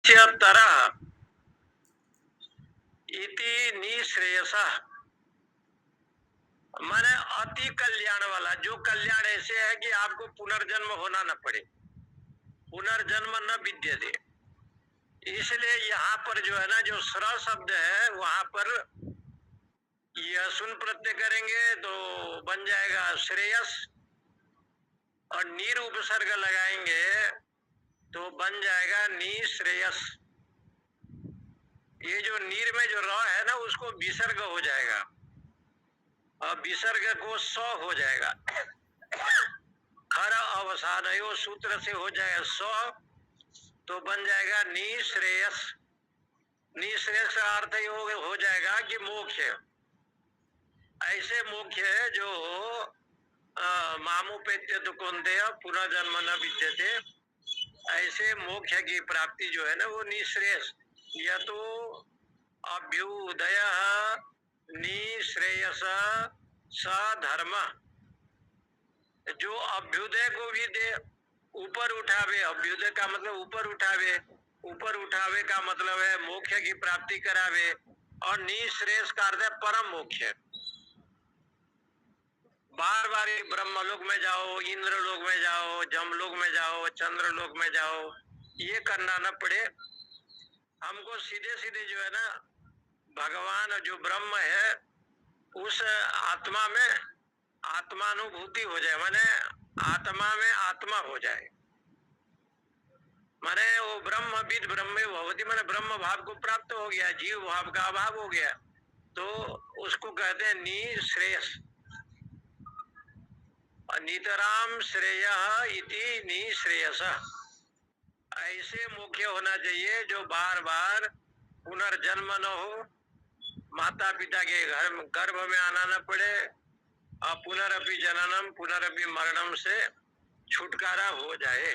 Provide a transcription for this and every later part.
तरह इति निश्रेयसः, माने अति कल्याण वाला, जो कल्याण ऐसे है कि आपको पुनर्जन्म होना न पड़े, पुनर्जन्म न विद्यते। इसलिए यहाँ पर जो है ना, जो स्र शब्द है वहां पर यह सुन प्रत्यय करेंगे तो बन जाएगा श्रेयस, और नीर उपसर्ग लगाएंगे तो बन जाएगा निश्रेयस। ये जो नीर में जो र है ना उसको विसर्ग हो जाएगा, और विसर्ग को स हो जाएगा। खर अवसान यो सूत्र से हो जाएगा स, तो बन जाएगा निश्रेयस। निश्रेयस का अर्थ ये हो जाएगा कि मोक्ष। ऐसे मोक्ष है जो मामुपेत्य तो कौन्तेय पुनर्जन्म न विद्यते, ऐसे मोक्ष की प्राप्ति जो है ना वो निश्रेयस। यह तो अभ्युदय निश्रेयस स धर्म, जो अभ्युदय को भी दे, ऊपर उठावे। अभ्युदय का मतलब ऊपर उठावे, ऊपर उठावे का मतलब है मोक्ष की प्राप्ति करावे, और निश्रेयस का अर्थ है परम मोक्ष। बार बार ब्रह्मलोक में जाओ, इंद्रलोक में जाओ, जमलोक में जाओ, चंद्रलोक में जाओ, ये करना न पड़े। हमको सीधे सीधे जो है ना भगवान जो ब्रह्म है उस आत्मा में आत्मानुभूति हो जाए, माने आत्मा में आत्मा हो जाए, माने वो ब्रह्मविद ब्रह्मे भवति, माने ब्रह्म भाव को प्राप्त हो गया, जीव भाव का अभाव हो गया, तो उसको कहते हैं निश्रेयस। नितराम श्रेय इति निश्रेयस, ऐसे मुख्य होना चाहिए जो बार बार पुनर्जन्म न हो, माता पिता के गर्भ में आना न पड़े, और पुनरअपि जननम पुनरअपि मरणम से छुटकारा हो जाए।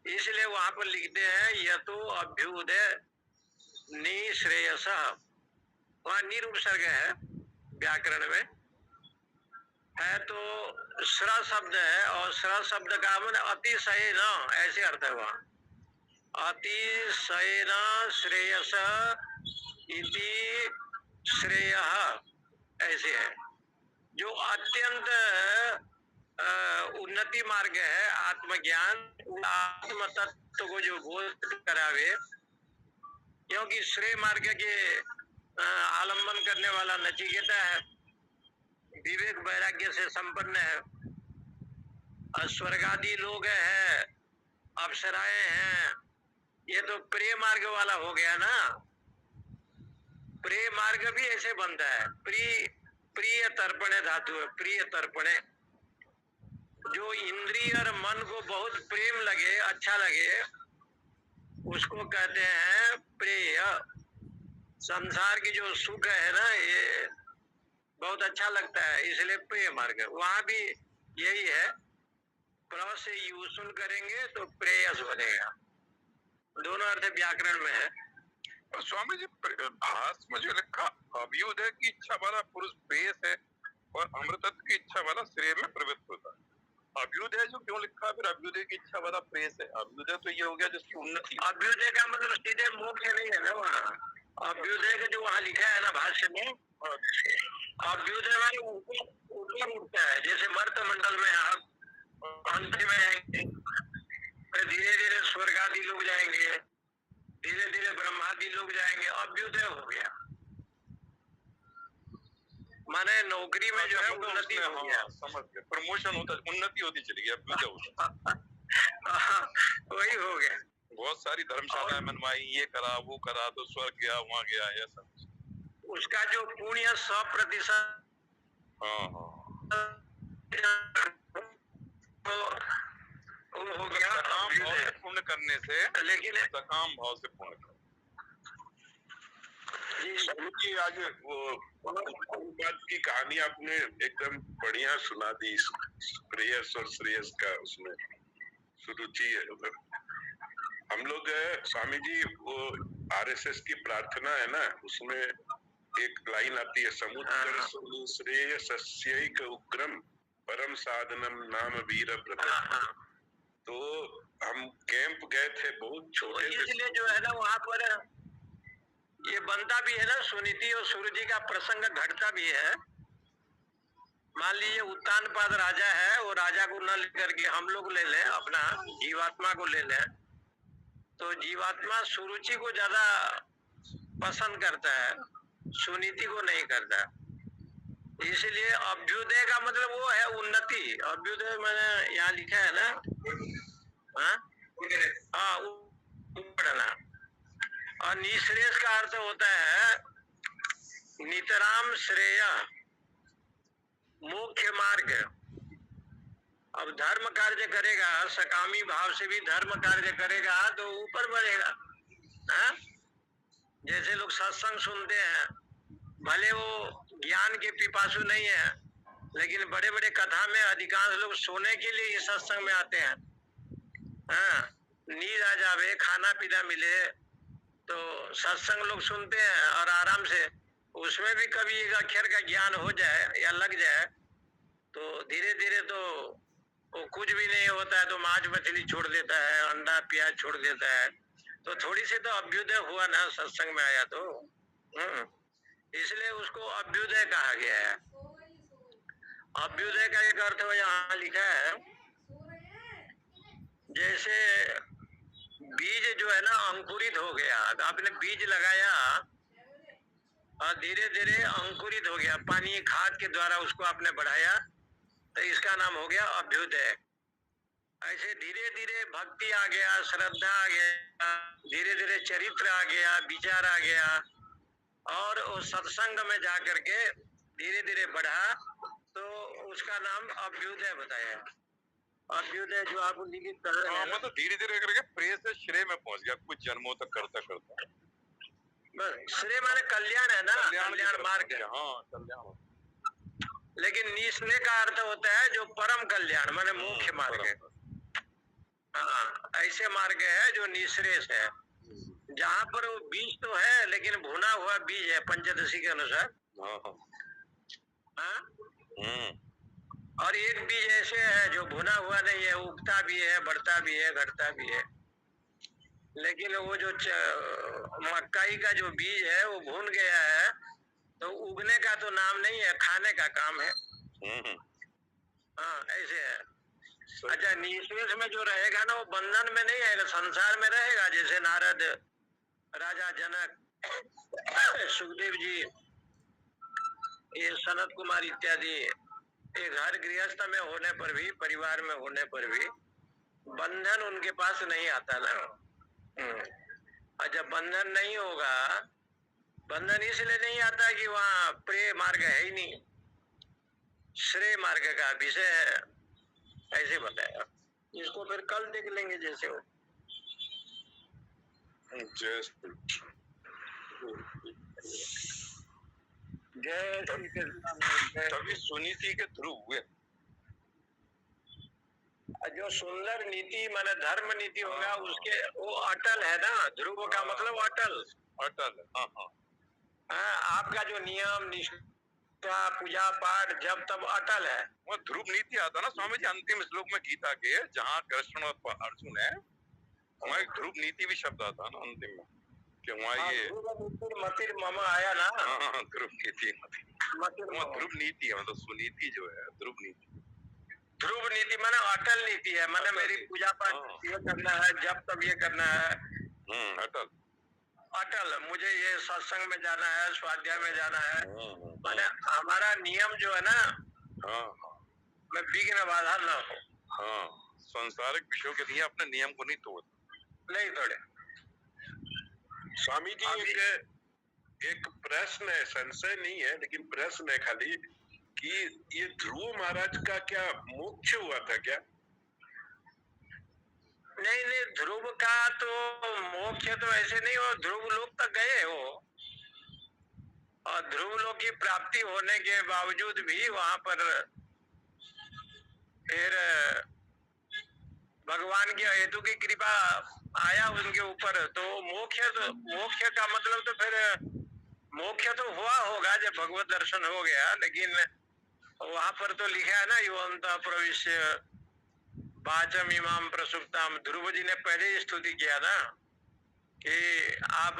इसलिए वहां पर लिखते हैं यह तो अभ्युदय निश्रेयस, वहां निरुपसर्ग है व्याकरण में है, तो श्र शब्द है, और श्र शब्द का मतलब अतिशय न, ऐसे अर्थ है वहां। अतिशय न श्रेयस इति श्रेय, ऐसे है। जो अत्यंत उन्नति मार्ग है आत्मज्ञान, आत्म तत्व को जो बोध करावे, क्योंकि श्रेय मार्ग के आलम्बन करने वाला नचिकेता है, विवेक वैराग्य से संपन्न है, स्वर्गादि लोग हैं, अप्सराएं हैं, ये तो प्रिय मार्ग वाला हो गया ना। प्रिय मार्ग भी ऐसे बनता है, प्रिय तर्पणे धातु है, प्रिय तर्पणे, जो इंद्रिय और मन को बहुत प्रेम लगे, अच्छा लगे, उसको कहते हैं प्रिय। संसार की जो सुख है ना ये बहुत अच्छा लगता है, इसलिए प्रिय मार्ग। वहां भी यही है, प्र से यूसुन करेंगे तो प्रेयस बनेगा, दोनों अर्थ व्याकरण में है। स्वामी जी भाष में जो लिखा अभ्युदय की इच्छा वाला पुरुष प्रेयस है, और अमृतत्व की इच्छा वाला श्रेय में प्रवृत्त होता है। अभ्युदय जो क्यों लिखा, फिर अभ्युदय की इच्छा वाला प्रेयस है। अभ्युदय तो ये हो गया जिसकी उन्नति। अभ्युदय का मतलब सीधे मोक्ष नहीं है ना वहाँ, अभ्युदय का जो वहाँ लिखा है ना भाष्य में, अभ्युदय वाले ऊपर उठता है, जैसे मर्त मंडल में आप अंत में आएंगे, धीरे धीरे स्वर्ग आदि लोग जाएंगे, धीरे धीरे ब्रह्मादि लोग जाएंगे, अभ्युदय हो गया, माने नौकरी में जो है उन्नति हो गया, समझ गया, प्रमोशन होता, उन्नति होती चली गई, अभ्युदय होता वही हो गया। बहुत सारी धर्मशालाएं बनवाई, ये करा वो करा, तो स्वर्ग गया वहाँ गया, ऐसा उसका जो पुण्य 100% हो गया पुण्य करने से, लेकिन सकाम भाव से पुण्य कर। जी आज वो बात की कहानी आपने एकदम बढ़िया सुना दी, प्रेयस और श्रेयस का, उसमें सुरुचि है उधर। हम लोग स्वामी जी वो आरएसएस की प्रार्थना है ना, उसमें एक लाइन आती है, समुद्र श्रेयस्यैक उग्रम परम साधनम नाम वीर व्रत। तो हम कैंप गए थे, बहुत तो छोटे थे। इसलिए जो है ना वहां पर ये बनता भी है ना, सुनीति और सूर्य जी का प्रसंग घटता भी है। मान लीजिए उत्तानपाद राजा है, वो राजा को न लेकर के हम लोग ले लें, अपना जीवात्मा को ले लें, तो जीवात्मा सुरुचि को ज्यादा पसंद करता है, सुनीति को नहीं करता। इसलिए अभ्युदय का मतलब वो है उन्नति। अभ्युदय मैंने यहाँ लिखा है ना, हाँ हाँ, बढ़ना। और निश्रेयस का अर्थ होता है नितराम श्रेय, मुख्य मार्ग। अब धर्म कार्य करेगा, सकामी भाव से भी धर्म कार्य करेगा तो ऊपर बढ़ेगा। हाँ? जैसे लोग सत्संग सुनते हैं, भले वो ज्ञान के पिपासु नहीं है, लेकिन बड़े बड़े कथा में अधिकांश लोग सोने के लिए ही सत्संग में आते हैं। हाँ, नींद आ जावे, खाना पीना मिले तो सत्संग लोग सुनते हैं और आराम से, उसमें भी कभी एक अक्षर का ज्ञान हो जाए या लग जाए तो धीरे धीरे तो वो कुछ भी नहीं होता है तो मांस मछली छोड़ देता है, अंडा प्याज छोड़ देता है। तो थोड़ी सी तो अभ्युदय हुआ ना, सत्संग में आया तो। इसलिए उसको अभ्युदय कहा गया है। अभ्युदय का एक अर्थ यहाँ लिखा है, जैसे बीज जो है ना अंकुरित हो गया, आपने बीज लगाया और धीरे धीरे अंकुरित हो गया, पानी खाद के द्वारा उसको आपने बढ़ाया, तो इसका नाम हो गया अभ्युदय। ऐसे धीरे धीरे भक्ति आ गया, श्रद्धा आ गया, धीरे धीरे चरित्र आ गया, विचार आ गया, और उस सत्संग में जा करके धीरे धीरे बढ़ा, तो उसका नाम अभ्युदय बताया। अभ्युदय जो आप लिखित कर रहे हैं, मतलब धीरे धीरे करके प्रेय से श्रेय में पहुंच गया, कुछ जन्मों तक करता करता। बस श्रेय माने कल्याण है ना, कल्याण मार्ग। हाँ, कल्याण। लेकिन निश्रेय का अर्थ होता है जो परम कल्याण माने मुख्य मार्ग है। हाँ, ऐसे मार्ग है जो निश्रेय है, जहाँ पर वो बीज तो है लेकिन भुना हुआ बीज है पंचदशी के अनुसार। हाँ? और एक बीज ऐसे है जो भुना हुआ नहीं है, उगता भी है, बढ़ता भी है, घटता भी है। लेकिन वो जो मक्काई का जो बीज है वो भून गया है, तो उगने का तो नाम नहीं है, खाने का काम है। हाँ, ऐसे है। अच्छा, निश्रेष में जो रहेगा ना वो बंधन में नहीं आएगा, संसार में रहेगा। जैसे नारद, राजा जनक, सुखदेव जी, ये सनत कुमार इत्यादि, एक घर गृहस्थ में होने पर भी, परिवार में होने पर भी बंधन उनके पास नहीं आता ना। अच्छा, बंधन नहीं होगा, बंधन इसलिए नहीं आता कि वहाँ प्रेय मार्ग है ही नहीं, श्रेय मार्ग का विषय ऐसे बताया। इसको फिर कल देख लेंगे जैसे हो। जय श्री कृष्ण। तभी सुनीति के ध्रुव हुए। जो सुंदर नीति माने धर्म नीति होगा उसके, वो अटल है ना। ध्रुव का मतलब अटल, अटल। आपका जो नियम निष्ठा, पूजा पाठ जब तब अटल है। वो ध्रुव नीति आता ना स्वामी जी अंतिम श्लोक में गीता के, जहाँ कृष्ण और अर्जुन है, वहाँ एक ध्रुव नीति भी शब्द आता ना अंतिम में, कि वहाँ ये मतिर मम आया ना। ध्रुव नीति, ध्रुव नीति है, मतलब सुनीति जो है ध्रुव नीति। ध्रुव नीति माने अटल नीति है, माने मेरी पूजा पाठ ये करना है, जब तब ये करना है। अटल अटल, मुझे ये सत्संग में जाना है, स्वाध्याय में जाना है, माने हमारा नियम जो है ना, मैं विघ्न बाधा न हो। संसारिक विषयों के लिए अपने नियम को नहीं तोड़े। स्वामी जी, एक प्रश्न है, संशय नहीं है लेकिन प्रश्न है खाली, कि ये ध्रुव महाराज का क्या मोक्ष हुआ था क्या? नहीं नहीं, ध्रुव का तो मोक्ष तो ऐसे नहीं हो, ध्रुव लोक तक गए हो, और ध्रुव लोक की प्राप्ति होने के बावजूद भी वहां पर फिर भगवान की हेतु की कृपा आया उनके ऊपर, तो मोक्ष का मतलब तो फिर मोक्ष तो हुआ होगा जब भगवत दर्शन हो गया। लेकिन वहां पर तो लिखा है ना, युवंत प्रविश्य वाचम इमाम प्रसुप्ताम, ध्रुव जी ने पहले ही स्तुति किया ना कि आप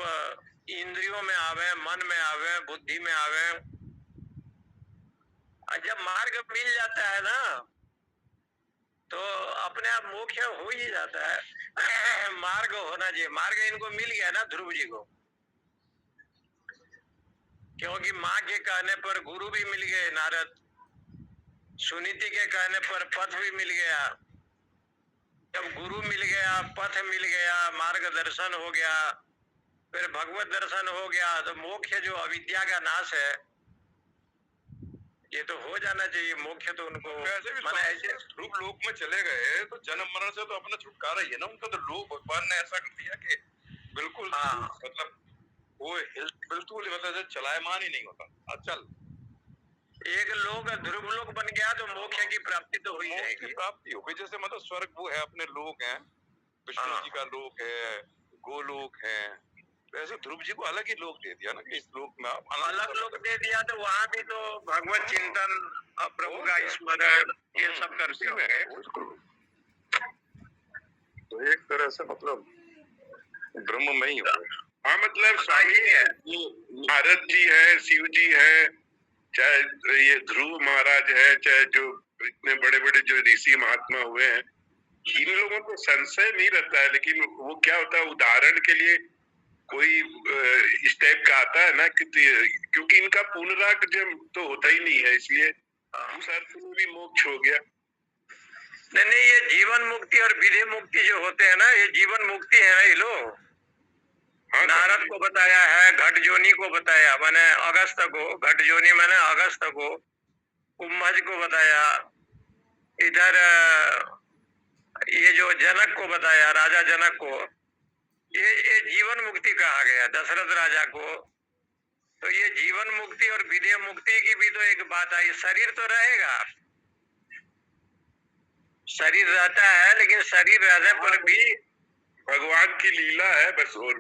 इंद्रियों में आवे, मन में आवे, बुद्धि में आवे, और जब मार्ग मिल जाता है ना तो अपने आप मोक्ष हो ही जाता है। मार्ग होना चाहिए, मार्ग इनको मिल गया ना ध्रुव जी को, क्योंकि माँ के कहने पर गुरु भी मिल गए नारद, सुनीति के कहने पर पथ भी मिल गया। जब गुरु मिल गया, पथ मिल गया, मार्गदर्शन हो गया, फिर भगवत दर्शन हो गया, तो मोक्ष जो अविद्या का नाश है ये तो हो जाना चाहिए। मोक्ष तो उनको वैसे भी माने ऐसे ध्रुव लोक में चले गए तो जन्म मरण से तो अपना छुटकारा ही है ना उनका। तो लोग भगवान ने ऐसा कर दिया कि बिल्कुल हाँ। मतलब वो बिल्कुल मतलब चलायमान ही नहीं होता। अचल एक लोग ध्रुव लोक बन गया तो मोक्ष की प्राप्ति तो हो ही मोक्ष की जाएगी। प्राप्ति हो गई। जैसे मतलब स्वर्ग वो है, अपने लोक हैं, विष्णु हाँ। जी का लोक है, गोलोक है, वैसे ध्रुव जी को अलग ही लोक दे दिया ना कि इस लोक में आप अलग लोग दे दिया, तो वहाँ भी तो भगवत चिंतन, प्रभु का स्मरण, ये सब करते हुए तो एक तरह से मतलब ब्रह्म में ही हो गए। हाँ मतलब स्वामी है, नारद जी है, शिव जी है, चाहे ये ध्रुव महाराज है, चाहे जो इतने बड़े बड़े जो ऋषि महात्मा हुए हैं, इन लोगों को संशय नहीं रहता है। लेकिन वो क्या होता है, उदाहरण के लिए कोई इस टाइप का आता है ना कि क्योंकि इनका पुनरागमन तो होता ही नहीं है, इसलिए उस अर्थ में भी मोक्ष हो गया। नहीं, ये जीवन मुक्ति और विधेय मुक्ति जो होते हैं ना, ये जीवन मुक्ति है ना ये लोग। हाँ, नारद को बताया है, घट जोनी को बताया, मैंने अगस्त को, घट जोनी मैंने अगस्त को, कुंभज को बताया, इधर ये जो जनक को बताया, राजा जनक को, ये जीवन मुक्ति कहा गया, दशरथ राजा को। तो ये जीवन मुक्ति और विधेय मुक्ति की भी तो एक बात आई। शरीर तो रहेगा, शरीर रहता है, लेकिन शरीर रहने पर भी भगवान की लीला है बस, और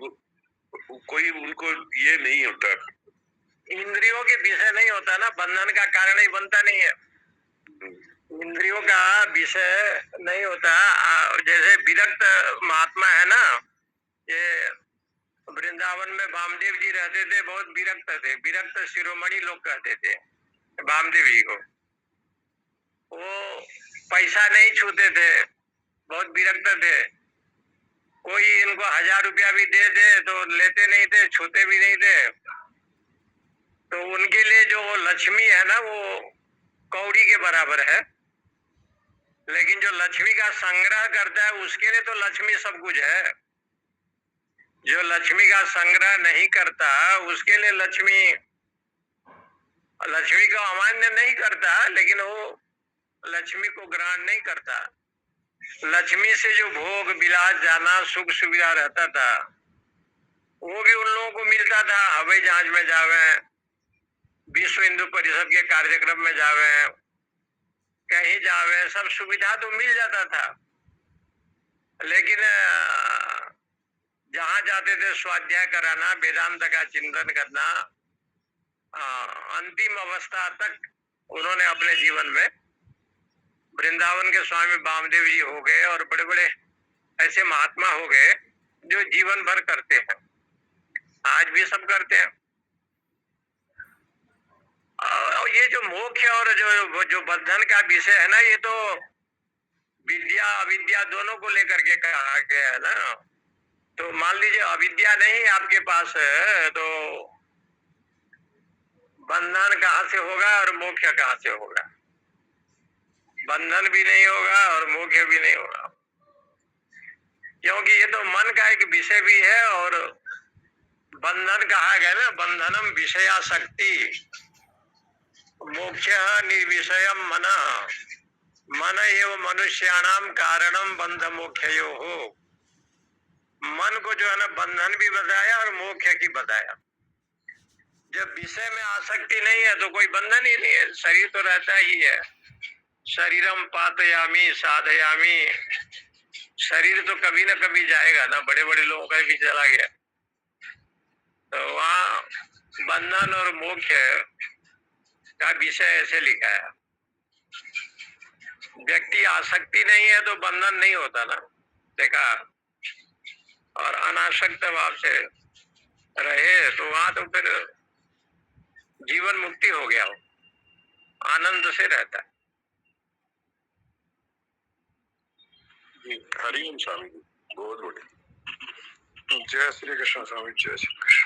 कोई उनको ये नहीं होता, इंद्रियों के विषय नहीं होता ना, बंधन का कारण ही बनता नहीं है, इंद्रियों का विषय नहीं होता। जैसे विरक्त महात्मा है ना, ये वृंदावन में वामदेव जी रहते थे, बहुत विरक्त थे, विरक्त शिरोमणि लोग कहते थे वामदेव जी को। वो पैसा नहीं छूते थे, बहुत विरक्त थे। कोई इनको 1000 रुपया भी दे दे तो लेते नहीं थे, छूते भी नहीं थे। तो उनके लिए जो वो लक्ष्मी है ना, वो कौड़ी के बराबर है। लेकिन जो लक्ष्मी का संग्रह करता है उसके लिए तो लक्ष्मी सब कुछ है। जो लक्ष्मी का संग्रह नहीं करता उसके लिए लक्ष्मी को अमान्य नहीं करता, लेकिन वो लक्ष्मी को ग्रहण नहीं करता। लक्ष्मी से जो भोग विलास जाना, सुख सुविधा रहता था, वो भी उन लोगों को मिलता था। हवाई जहाज में जावे, विश्व हिंदू परिषद के कार्यक्रम में जावे, कहीं जावे, सब सुविधा तो मिल जाता था। लेकिन जहां जाते थे स्वाध्याय कराना, वेदांत का चिंतन करना, अंतिम अवस्था तक उन्होंने अपने जीवन में, वृंदावन के स्वामी वामदेव जी हो गए और बड़े बड़े ऐसे महात्मा हो गए जो जीवन भर करते हैं, आज भी सब करते हैं। और ये जो मोक्ष और जो बंधन का विषय है ना, ये तो विद्या अविद्या दोनों को लेकर के कहा गया है ना। तो मान लीजिए अविद्या नहीं आपके पास है, तो बंधन कहाँ से होगा और मोक्ष कहाँ से होगा? बंधन भी नहीं होगा और मोक्ष भी नहीं होगा, क्योंकि ये तो मन का एक विषय भी है। और बंधन कहा गया ना, बंधनम विषयासक्ति, मोक्ष निर्विषयम मन, मन एव मनुष्याणाम कारणम बंध मोक्षयो हो। मन को जो है ना बंधन भी बताया और मोक्ष की बताया। जब विषय में आसक्ति नहीं है तो कोई बंधन ही नहीं है, शरीर तो रहता ही है। शरीरम पातयामी साधयामी, शरीर तो कभी ना कभी जाएगा ना, बड़े बड़े लोगों का भी चला गया। तो वहाँ बंधन और मोक्ष का विषय ऐसे लिखा है। व्यक्ति आसक्ति नहीं है तो बंधन नहीं होता ना, देखा। और अनासक्त भाव से रहे तो वहां तो फिर जीवन मुक्ति हो गया, हो आनंद से रहता है। हरिओम स्वामी जी, बहुत बढ़िया। जय श्री कृष्ण स्वामी, जय श्री कृष्ण।